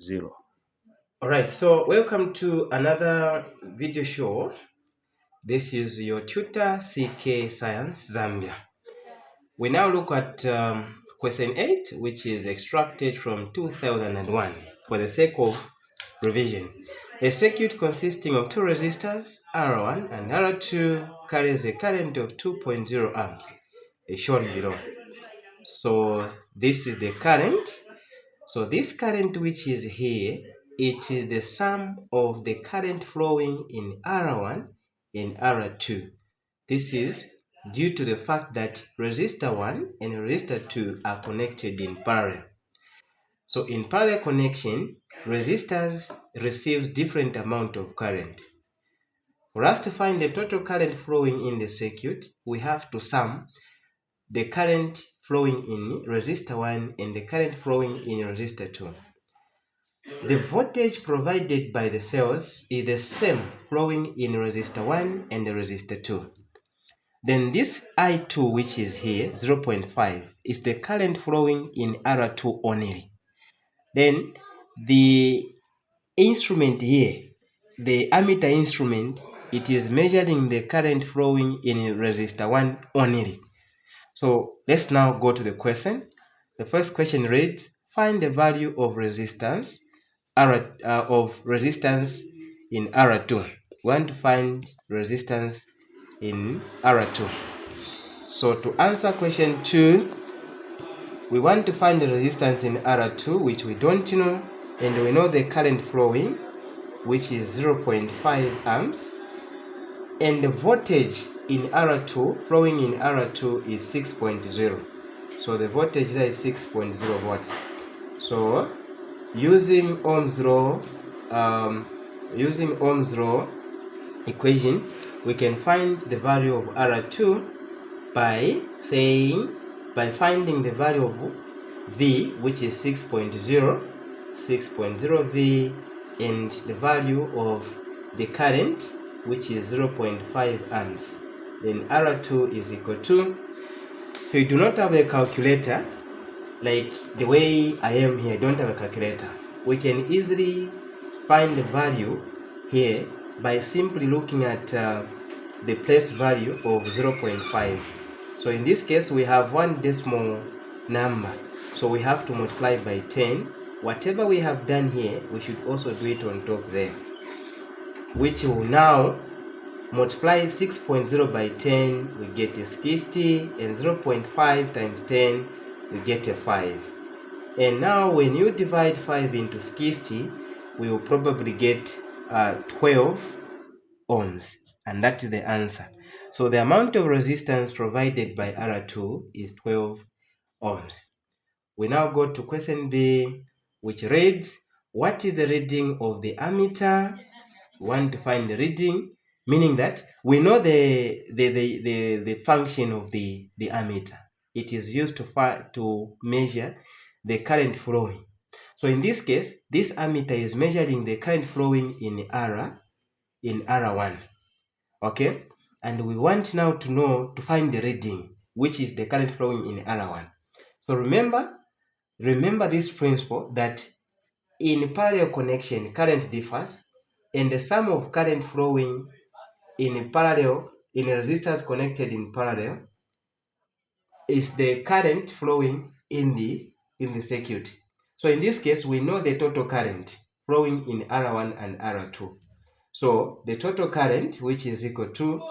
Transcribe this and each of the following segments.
0. Alright, so welcome to another video show. This is your tutor CK Science Zambia. We now look at question 8, which is extracted from 2001 for the sake of revision. A circuit consisting of two resistors, R1 and R2, carries a current of 2.0 amps, is shown below. So this is the current. So this current which is here, it is the sum of the current flowing in R1 and R2. This is due to the fact that resistor 1 and resistor 2 are connected in parallel. So in parallel connection, resistors receives different amount of current. For us to find the total current flowing in the circuit, we have to sum the current flowing in resistor 1 and the current flowing in resistor 2. The voltage provided by the cells is the same flowing in resistor 1 and the resistor 2. Then this I2, which is here, 0.5, is the current flowing in R2 only. Then the instrument here, the ammeter instrument, it is measuring the current flowing in resistor 1 only. So let's now go to the question. The first question reads, find the value of resistance in R2. We want to find resistance in R2. So to answer question 2, we want to find the resistance in R2, which we don't know, and we know the current flowing, which is 0.5 amps, and the voltage in R2, flowing in R2 is 6.0. So the voltage there is 6.0 volts. So using Ohm's law equation, we can find the value of R2 by finding the value of V, which is 6.0 V, and the value of the current, which is 0.5 amps. Then R2 is equal to, if you do not have a calculator, like the way I am here, don't have a calculator, we can easily find the value here by simply looking at the place value of 0.5. So in this case, we have one decimal number, so we have to multiply by 10. Whatever we have done here, we should also do it on top there, which will now multiply 6.0 by 10, we get a 60, and 0.5 times 10, we get a 5. And now when you divide 5 into 60, we will probably get 12 ohms, and that is the answer. So the amount of resistance provided by R2 is 12 ohms. We now go to question B, which reads, what is the reading of the ammeter? We want to find the reading, meaning that we know the function of the ammeter. It is used to measure the current flowing. So in this case, this ammeter is measuring the current flowing in R1. Okay, and we want now to find the reading, which is the current flowing in R1. So remember this principle that in parallel connection, current differs, and the sum of current flowing in resistors connected in parallel is the current flowing in the circuit. So in this case, we know the total current flowing in R1 and R2. So the total current, which is equal to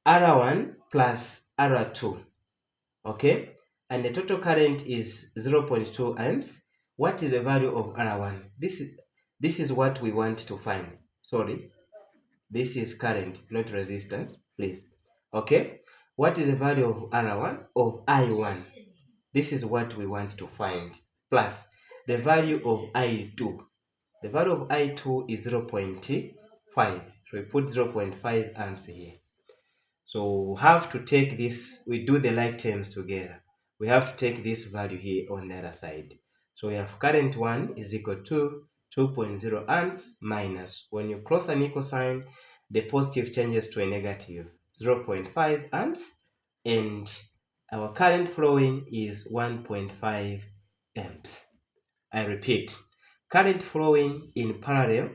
R1 plus R2, okay, and the total current is 0.2 amps. What is the value of R1? This is what we want to find. Sorry, this is current, not resistance, please. Okay, what is the value of R1 of I1? This is what we want to find, plus the value of I2. The value of I2 is 0.5. So we put 0.5 amps here. So we have to take this, we do the like terms together. We have to take this value here on the other side. So we have current 1 is equal to 2.0 amps minus, when you cross an equal sign, the positive changes to a negative, 0.5 amps, and our current flowing is 1.5 amps. I repeat, current flowing in parallel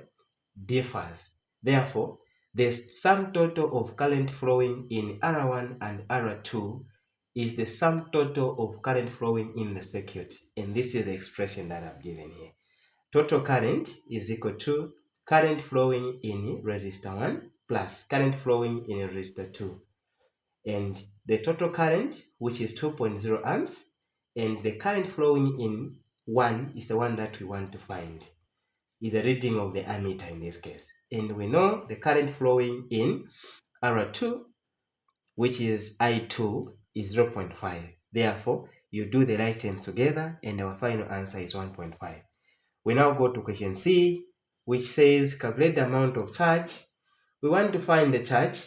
differs. Therefore, the sum total of current flowing in R1 and R2 is the sum total of current flowing in the circuit. And this is the expression that I've given here. Total current is equal to current flowing in resistor 1 plus current flowing in resistor 2. And the total current, which is 2.0 amps, and the current flowing in 1 is the one that we want to find, is the reading of the ammeter in this case. And we know the current flowing in R2, which is I2, is 0.5. Therefore, you do the right terms together and our final answer is 1.5. We now go to question C, which says calculate the amount of charge. We want to find the charge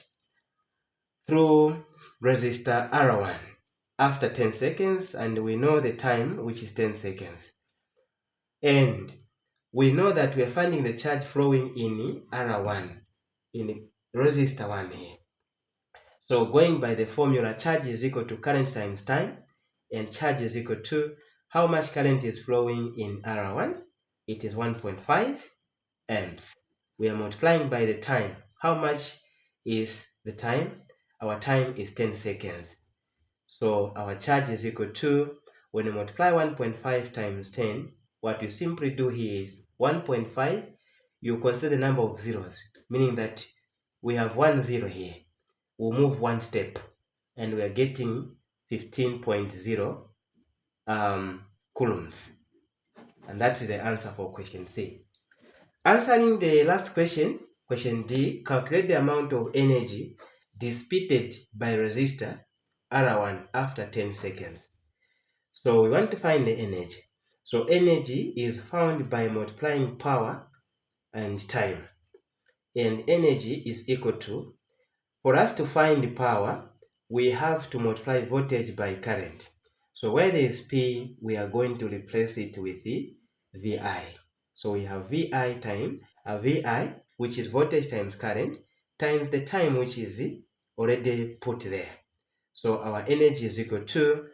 through resistor R1 after 10 seconds, and we know the time, which is 10 seconds. And we know that we are finding the charge flowing in R1, in resistor 1 here. So going by the formula, charge is equal to current times time, and charge is equal to how much current is flowing in R1. It is 1.5 amps. We are multiplying by the time. How much is the time? Our time is 10 seconds. So our charge is equal to, when you multiply 1.5 times 10, what you simply do here is 1.5, you consider the number of zeros, meaning that we have 1 0 here. We'll move one step and we are getting 15.0 coulombs. And that's the answer for question C. Answering the last question, question D, calculate the amount of energy dissipated by resistor R1 after 10 seconds. So we want to find the energy. So energy is found by multiplying power and time. And energy is equal to, for us to find the power, we have to multiply voltage by current. So where there is P, we are going to replace it with the VI. So we have VI time, VI, which is voltage times current, times the time, which is already put there. So our energy is equal to,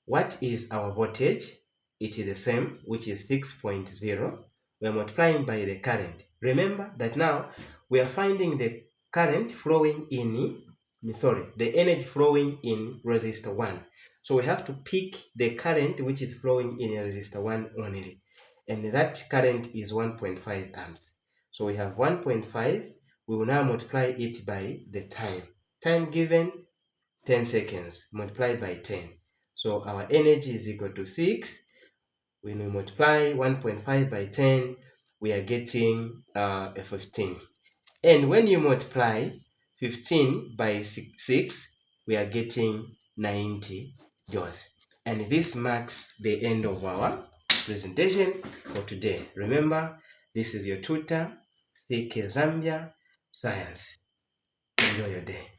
what is our voltage? It is the same, which is 6.0. We are multiplying by the current. Remember that now we are finding the current flowing in, the energy flowing in resistor 1. So we have to pick the current which is flowing in resistor 1 only. And that current is 1.5 amps. So we have 1.5. We will now multiply it by the time. Time given, 10 seconds, multiplied by 10. So our energy is equal to 6. When we multiply 1.5 by 10, we are getting 15. And when you multiply 15 by 6, we are getting 90 joules. And this marks the end of our presentation for today. Remember, this is your tutor, CK Zambia Science. Enjoy your day.